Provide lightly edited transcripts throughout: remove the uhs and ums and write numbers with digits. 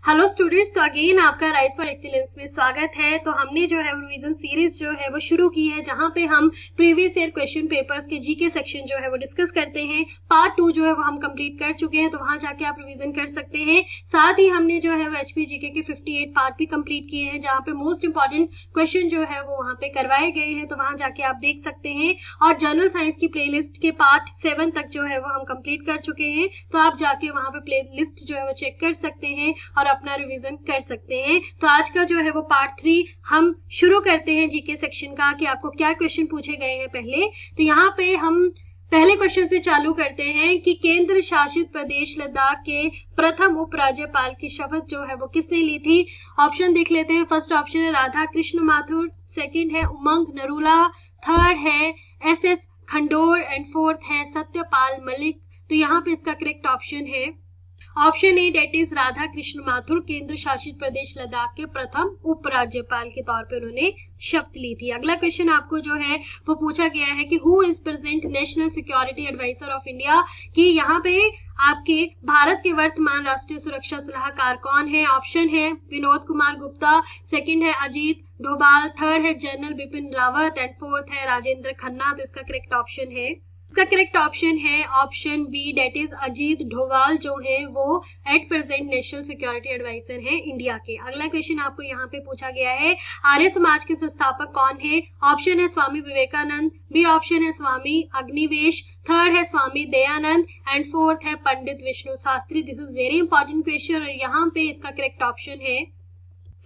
Hello students, तो again आपका rise for excellence में स्वागत है। तो हमने जो है रिवीजन सीरीज जो है वो शुरू की है, जहां पे हम प्रीवियस ईयर क्वेश्चन पेपर्स के जीके सेक्शन जो है वो डिस्कस करते हैं। पार्ट 2 जो है वो हम कंप्लीट कर चुके हैं, तो वहां जाके आप रिवीजन कर सकते हैं। साथ ही हमने जो है वो एचपी जीके के 58 पार्ट भी कंप्लीट किए हैं, जहां पे मोस्ट इंपॉर्टेंट क्वेश्चन जो है वो वहां पे करवाए गए हैं, तो वहां जाके आप देख सकते हैं। और जनरल साइंस की प्ले लिस्ट के पार्ट 7 तक जो है वो हम कंप्लीट कर चुके हैं, तो आप जाके वहां पे प्ले लिस्ट जो है वो चेक कर सकते हैं और अपना रिवीजन कर सकते हैं। तो आज का जो है वो पार्ट 3 हम शुरू करते हैं जीके सेक्शन का, कि आपको क्या क्वेश्चन पूछे गए हैं पहले। तो यहाँ पे हम पहले क्वेश्चन से चालू करते हैं कि केंद्र शासित प्रदेश लद्दाख के प्रथम उपराज्यपाल की शपथ जो है वो किसने ली थी। ऑप्शन देख लेते हैं। फर्स्ट ऑप्शन है राधा कृष्ण माथुर, सेकंड है उमंग नरूला, थर्ड है एस खंडोर एंड फोर्थ है सत्यपाल मलिक। तो यहाँ पे इसका करेक्ट ऑप्शन है option A, that is Radha Krishna Mathur केंद्र शासित प्रदेश लद्दाख के प्रथम उपराज्यपाल के तौर पर उन्होंने शपथ ली थी। अगला क्वेश्चन आपको जो है वो पूछा गया है कि who is present national security adviser of India, कि यहाँ पे आपके भारत के वर्तमान राष्ट्रीय सुरक्षा सलाहकार कौन है। ऑप्शन है विनोद कुमार गुप्ता, सेकंड है अजीत डोभाल, थर्ड है general Bipin Rawat and fourth है राजेंद्र खन्ना। तो इसका करेक्ट ऑप्शन है इसका करेक्ट ऑप्शन है option B, that is Ajit Doval जो है वो at present national security adviser है इंडिया के। अगला क्वेश्चन आपको यहाँ पे पूछा गया है आर्य समाज के संस्थापक कौन है। ऑप्शन है स्वामी विवेकानंद, बी ऑप्शन है स्वामी अग्निवेश, थर्ड है स्वामी दयानंद एंड फोर्थ है Pandit Vishnu Shastri. This is very important question और यहाँ पे इसका करेक्ट ऑप्शन है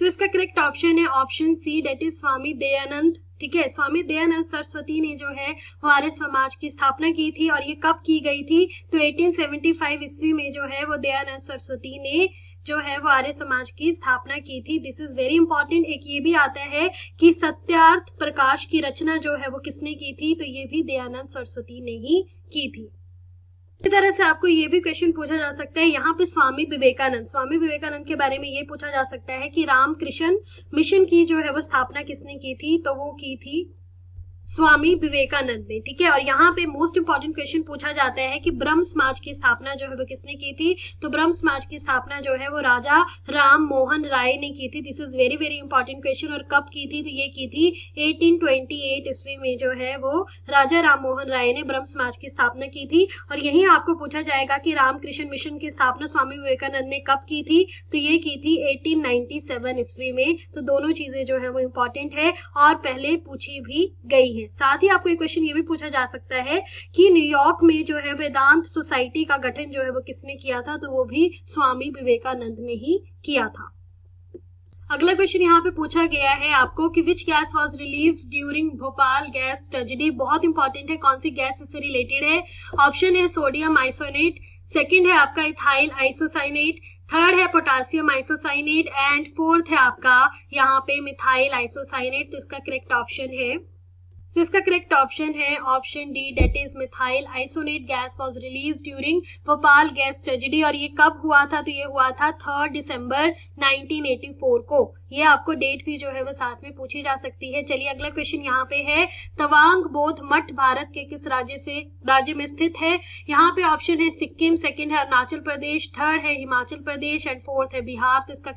इसका करेक्ट ऑप्शन है option C, that is Swami Dayanand. ठीक है, स्वामी दयानंद सरस्वती ने जो है वो आर्य समाज की स्थापना की थी, और ये कब की गई थी, तो 1875 ईस्वी में जो है वो दयानंद सरस्वती ने जो है वो आर्य समाज की स्थापना की थी। This is very important. एक ये भी आता है कि सत्यार्थ प्रकाश की रचना जो है वो किसने की थी, तो ये भी दयानंद सरस्वती ने ही की थी। इसी तरह से आपको ये भी क्वेश्चन पूछा जा सकता है यहाँ पे स्वामी विवेकानंद के बारे में ये पूछा जा सकता है कि रामकृष्ण मिशन की जो है वो स्थापना किसने की थी, तो वो की थी स्वामी विवेकानंद ने। ठीक है, और यहाँ पे मोस्ट इंपॉर्टेंट क्वेश्चन पूछा जाता है कि ब्रह्म समाज की स्थापना जो है वो किसने की थी, तो ब्रह्म समाज की स्थापना जो है वो राजा राम मोहन राय ने की थी। This is very very important question. और कब की थी, तो ये की थी 1828 ईस्वी में जो है वो राजा राम मोहन राय ने ब्रह्म समाज की स्थापना की थी। और यही आपको पूछा जाएगा कि रामकृष्ण मिशन की स्थापना स्वामी विवेकानंद ने कब की थी, तो ये की थी 1897 ईस्वी में। तो दोनों चीजें जो है वो इंपॉर्टेंट है और पहले पूछी भी गई है। साथ ही आपको एक क्वेश्चन ये भी पूछा जा सकता है कि न्यूयॉर्क में जो है वेदांत सोसाइटी का गठन जो है वो किसने किया था, तो वो भी स्वामी विवेकानंद ने ही किया था। अगला क्वेश्चन यहाँ पे पूछा गया है आपको कि which gas was release during Bhopal gas tragedy. बहुत इंपॉर्टेंट है, कौन सी गैस इससे रिलेटेड है। ऑप्शन है सोडियम आइसोनेट, सेकंड है आपका इथाइल आइसोसाइनेट, थर्ड है पोटासियम आइसोसाइनेट एंड फोर्थ है आपका यहाँ पे मिथाइल आइसोसाइनेट। तो इसका करेक्ट ऑप्शन है इसका करेक्ट ऑप्शन है option D, that is methyl isocyanate gas was release during Bhopal gas tragedy. और ये कब हुआ था, तो ये हुआ था 3 दिसंबर 1984 को। ये आपको डेट भी जो है वो साथ में पूछी जा सकती है। चलिए अगला क्वेश्चन यहाँ पे है तवांग बौद्ध मठ भारत के किस राज्य में स्थित है। यहाँ पे ऑप्शन है सिक्किम, सेकंड है अरुणाचल प्रदेश, थर्ड है हिमाचल प्रदेश एंड फोर्थ है बिहार। तो इसका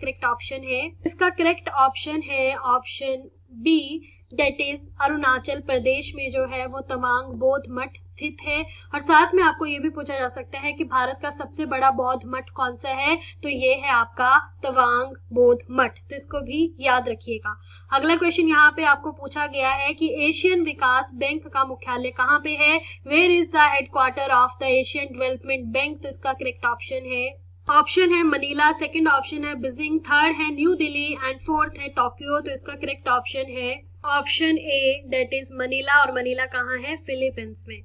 करेक्ट ऑप्शन है option B, that is Arunachal Pradesh में जो है वो तवांग बौद्ध मठ स्थित है। और साथ में आपको ये भी पूछा जा सकता है कि भारत का सबसे बड़ा बौद्ध मठ कौन सा है, तो ये है आपका तवांग बौद्ध मठ। तो इसको भी याद रखिएगा। अगला क्वेश्चन यहाँ पे आपको पूछा गया है कि एशियन विकास बैंक का मुख्यालय कहाँ पे है। Where is the headquarter of the Asian development bank. तो इसका करेक्ट ऑप्शन है मनीला, सेकंड ऑप्शन है बीजिंग, थर्ड है न्यू दिल्ली एंड फोर्थ है टोक्यो। तो इसका करेक्ट ऑप्शन है option A, that is Manila. और मनीला कहाँ है, फिलीपींस में।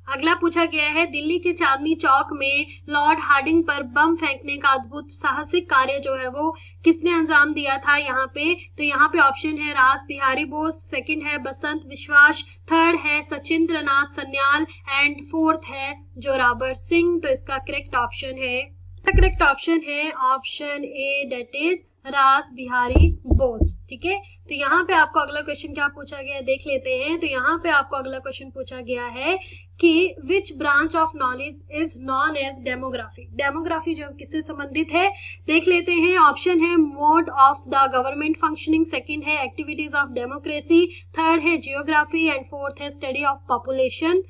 अगला पूछा गया है दिल्ली के चांदनी चौक में लॉर्ड हार्डिंग पर बम फेंकने का अद्भुत साहसिक कार्य जो है वो किसने अंजाम दिया था यहाँ पे। तो यहाँ पे ऑप्शन है रास बिहारी बोस, सेकंड है बसंत विश्वास, थर्ड है सचिंद्र नाथ सन्याल एंड फोर्थ है जोरावर सिंह। तो इसका करेक्ट ऑप्शन है ऑप्शन ए, डेट इज रास बिहारी बोस। ठीक है, तो यहाँ पे आपको अगला क्वेश्चन क्या पूछा गया है देख लेते हैं। तो यहाँ पे आपको अगला क्वेश्चन पूछा गया है कि which branch of knowledge is known as demography. Demography जो किससे संबंधित है देख लेते हैं। ऑप्शन है mode of the government functioning, second है एक्टिविटीज ऑफ डेमोक्रेसी, थर्ड है जियोग्राफी एंड फोर्थ है स्टडी ऑफ पॉपुलेशन।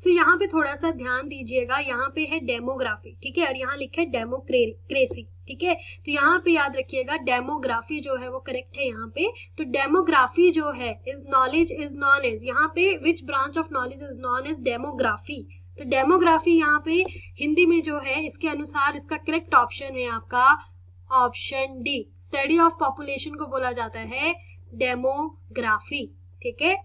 सो यहाँ पे थोड़ा सा ध्यान दीजिएगा, यहाँ पे है डेमोग्राफी, ठीक है, और यहाँ लिखे है डेमोक्रेसी, ठीक है। तो यहाँ पे याद रखिएगा डेमोग्राफी जो है वो करेक्ट है यहाँ पे। तो डेमोग्राफी जो है is knowledge is known as, यहाँ पे which branch of knowledge is known as demography. तो डेमोग्राफी यहाँ पे हिंदी में जो है इसके अनुसार इसका करेक्ट ऑप्शन है आपका option D, study of population को बोला जाता है डेमोग्राफी, ठीक है।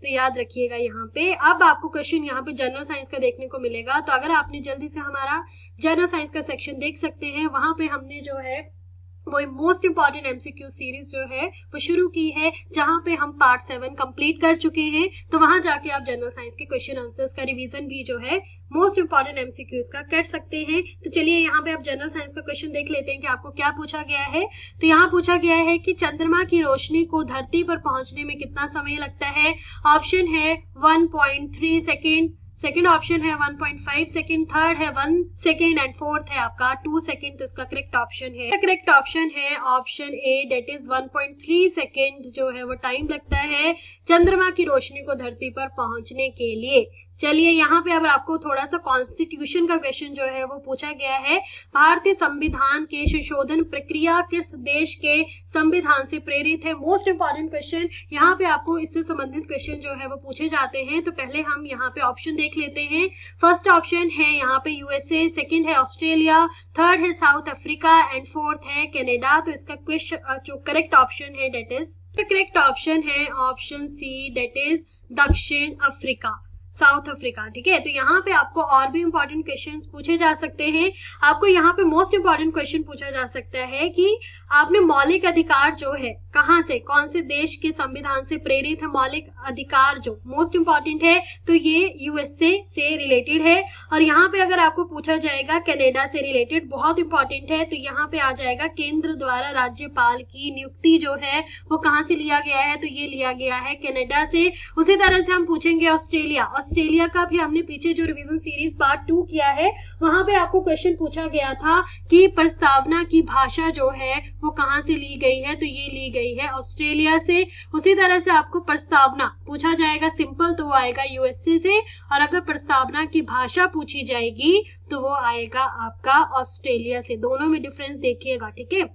तो याद रखिएगा यहाँ पे। अब आपको क्वेश्चन यहाँ पे जनरल साइंस का देखने को मिलेगा, तो अगर आपने जल्दी से हमारा जनरल साइंस का सेक्शन देख सकते हैं, वहां पे हमने जो है वो मोस्ट इंपॉर्टेंट एमसीक्यू सीरीज जो है वो शुरू की है, जहां पे हम पार्ट 7 कंप्लीट कर चुके हैं। तो वहां जाके आप जनरल साइंस के क्वेश्चन आंसर्स का रिवीजन भी जो है मोस्ट इंपॉर्टेंट एमसीक्यूज का कर सकते हैं। तो चलिए यहाँ पे आप जनरल साइंस का क्वेश्चन देख लेते हैं कि आपको क्या पूछा गया है। तो यहाँ पूछा गया है कि चंद्रमा की रोशनी को धरती पर पहुंचने में कितना समय लगता है। ऑप्शन है 1.3 सेकेंड, सेकेंड ऑप्शन है 1.5 सेकेंड, थर्ड है 1 सेकेंड एंड फोर्थ है आपका 2 सेकेंड। तो इसका करेक्ट ऑप्शन है, करेक्ट ऑप्शन है option A, that is 1.3 second जो है वो टाइम लगता है चंद्रमा की रोशनी को धरती पर पहुंचने के लिए। चलिए यहाँ पे अब आपको थोड़ा सा कॉन्स्टिट्यूशन का क्वेश्चन जो है वो पूछा गया है। भारतीय संविधान के संशोधन प्रक्रिया किस देश के संविधान से प्रेरित है। मोस्ट इंपॉर्टेंट क्वेश्चन, यहाँ पे आपको इससे संबंधित क्वेश्चन जो है वो पूछे जाते हैं। तो पहले हम यहाँ पे ऑप्शन देख लेते हैं। फर्स्ट ऑप्शन है यहाँ पे यूएसए, सेकेंड है ऑस्ट्रेलिया, थर्ड है साउथ अफ्रीका एंड फोर्थ है कनाडा। तो इसका क्वेश्चन जो करेक्ट ऑप्शन है डेट इज, करेक्ट ऑप्शन है ऑप्शन सी, डेट इज दक्षिण अफ्रीका, साउथ अफ्रीका, ठीक है। तो यहाँ पे आपको और भी इंपॉर्टेंट क्वेश्चंस पूछे जा सकते हैं। आपको यहाँ पे मोस्ट इंपॉर्टेंट क्वेश्चन पूछा जा सकता है कि आपने मौलिक अधिकार जो है कहाँ से, कौन से देश के संविधान से प्रेरित है मौलिक अधिकार, जो मोस्ट इंपॉर्टेंट है। तो ये यूएसए से रिलेटेड है। और यहाँ पे अगर आपको पूछा जाएगा कनाडा से रिलेटेड, बहुत इंपॉर्टेंट है। तो यहाँ पे आ जाएगा केंद्र द्वारा राज्यपाल की नियुक्ति जो है वो कहाँ से लिया गया है। तो ये लिया गया है कनाडा से। उसी तरह से हम पूछेंगे ऑस्ट्रेलिया, ऑस्ट्रेलिया का भी हमने पीछे जो रिवीजन सीरीज पार्ट 2 किया है वहां पे आपको क्वेश्चन पूछा गया था कि प्रस्तावना की भाषा जो है वो कहाँ से ली गई है। तो ये ली गई है ऑस्ट्रेलिया से। उसी तरह से आपको प्रस्तावना पूछा जाएगा सिंपल तो वो आएगा यूएसए से, और अगर प्रस्तावना की भाषा पूछी जाएगी तो वो आएगा आपका ऑस्ट्रेलिया से। दोनों में डिफरेंस देखिएगा, ठीक है।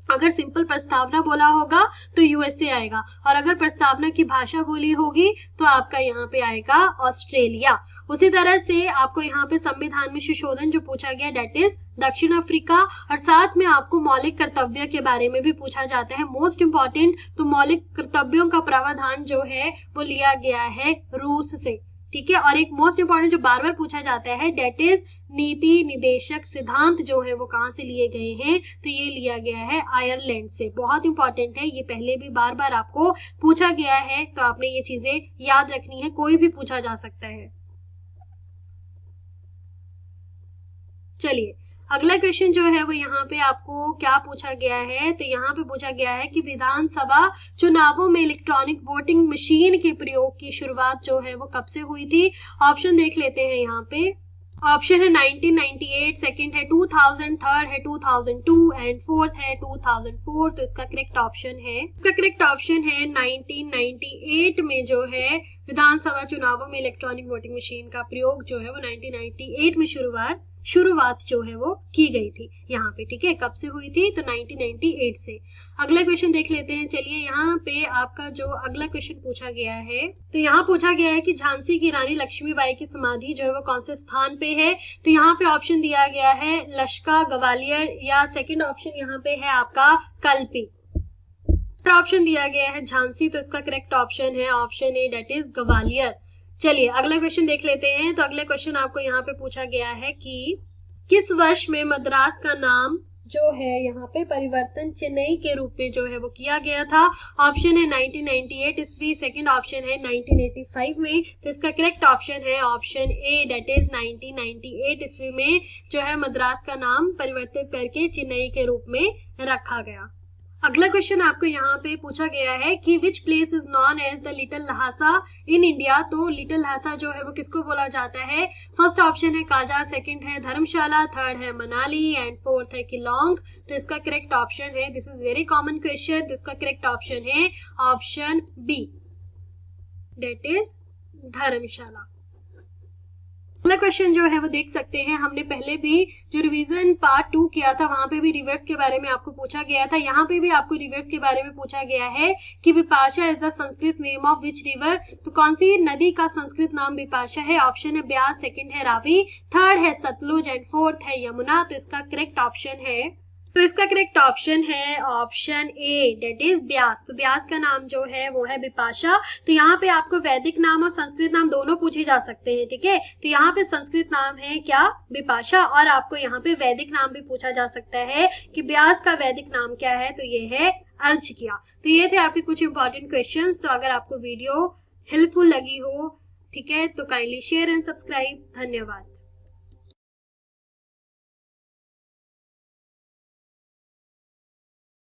अगर सिंपल प्रस्तावना बोला होगा तो यूएसए आएगा, और अगर प्रस्तावना की भाषा बोली होगी तो आपका यहाँ पे आएगा ऑस्ट्रेलिया। उसी तरह से आपको यहाँ पे संविधान में संशोधन जो पूछा गया डेट इज दक्षिण अफ्रीका। और साथ में आपको मौलिक कर्तव्य के बारे में भी पूछा जाता है, मोस्ट इंपॉर्टेंट। तो मौलिक कर्तव्यों का प्रावधान जो है वो लिया गया है रूस से, ठीक है। और एक मोस्ट इंपॉर्टेंट जो बार बार पूछा जाता है डेट इज नीति निदेशक सिद्धांत जो है वो कहाँ से लिए गए हैं। तो ये लिया गया है आयरलैंड से। बहुत इंपॉर्टेंट है, ये पहले भी बार बार आपको पूछा गया है, तो आपने ये चीजें याद रखनी है, कोई भी पूछा जा सकता है। चलिए अगला क्वेश्चन जो है वो यहाँ पे आपको क्या पूछा गया है। तो यहाँ पे पूछा गया है कि विधानसभा चुनावों में इलेक्ट्रॉनिक वोटिंग मशीन के प्रयोग की शुरुआत जो है वो कब से हुई थी। ऑप्शन देख लेते हैं यहाँ पे। ऑप्शन है 1998, सेकंड है 2000, थर्ड है 2002 एंड फोर्थ है 2004। तो इसका करेक्ट ऑप्शन है, इसका करेक्ट ऑप्शन है 1998 में जो है विधानसभा चुनावों में इलेक्ट्रॉनिक वोटिंग मशीन का प्रयोग जो है वो 1998 में शुरुआत जो है वो की गई थी यहाँ पे, ठीक है। कब से हुई थी तो 1998 से। अगला क्वेश्चन देख लेते हैं। चलिए यहाँ पे आपका जो अगला क्वेश्चन पूछा गया है, तो यहाँ पूछा गया है कि झांसी की रानी लक्ष्मीबाई की समाधि जो है वो कौन से स्थान पे है। तो यहाँ पे ऑप्शन दिया गया है लश्का, ग्वालियर, या सेकंड ऑप्शन यहाँ पे है आपका कल्पी। ऑप्शन दिया गया है झांसी। तो इसका करेक्ट ऑप्शन है option A, that is Gwalior. चलिए अगला क्वेश्चन देख लेते हैं। तो अगले क्वेश्चन आपको यहाँ पे पूछा गया है कि किस वर्ष में मद्रास का नाम जो है यहाँ पे परिवर्तन चेन्नई के रूप में जो है वो किया गया था। ऑप्शन है 1998 ईस्वी, सेकंड ऑप्शन है 1985 में। तो इसका करेक्ट ऑप्शन है ऑप्शन ए, डेट इज 1998 ईस्वी में जो है मद्रास का नाम परिवर्तित करके चेन्नई के रूप में रखा गया। अगला क्वेश्चन आपको यहाँ पे पूछा गया है कि which place is known as the little Lhasa in India. तो लिटिल लहासा जो है वो किसको बोला जाता है? फर्स्ट ऑप्शन है काजा, सेकंड है धर्मशाला, थर्ड है मनाली एंड फोर्थ है किलोंग। तो इसका करेक्ट ऑप्शन है, this is very common question, तो इसका करेक्ट ऑप्शन है ऑप्शन बी, दैट इज धर्मशाला। अगला क्वेश्चन जो है वो देख सकते हैं, हमने पहले भी जो रिवीजन पार्ट 2 किया था वहां पे भी रिवर्स के बारे में आपको पूछा गया था। यहाँ पे भी आपको रिवर्स के बारे में पूछा गया है कि Vipasha is the Sanskrit name of which river. तो कौन सी नदी का संस्कृत नाम विपाशा है? ऑप्शन है ब्यास, सेकंड है रावी, थर्ड है सतलुज एंड फोर्थ है यमुना। तो इसका करेक्ट ऑप्शन है, तो इसका करेक्ट ऑप्शन है option A, that is Beas. तो ब्यास का नाम जो है वो है विपाशा। तो यहाँ पे आपको वैदिक नाम और संस्कृत नाम दोनों पूछे जा सकते हैं, ठीक है। तो यहाँ पे संस्कृत नाम है क्या? विपाशा। और आपको यहाँ पे वैदिक नाम भी पूछा जा सकता है कि ब्यास का वैदिक नाम क्या है? तो ये है अर्चिकिया। तो ये थे आपके कुछ इंपॉर्टेंट क्वेश्चंस। तो अगर आपको वीडियो हेल्पफुल लगी हो, ठीक है, तो काइंडली शेयर एंड सब्सक्राइब। धन्यवाद।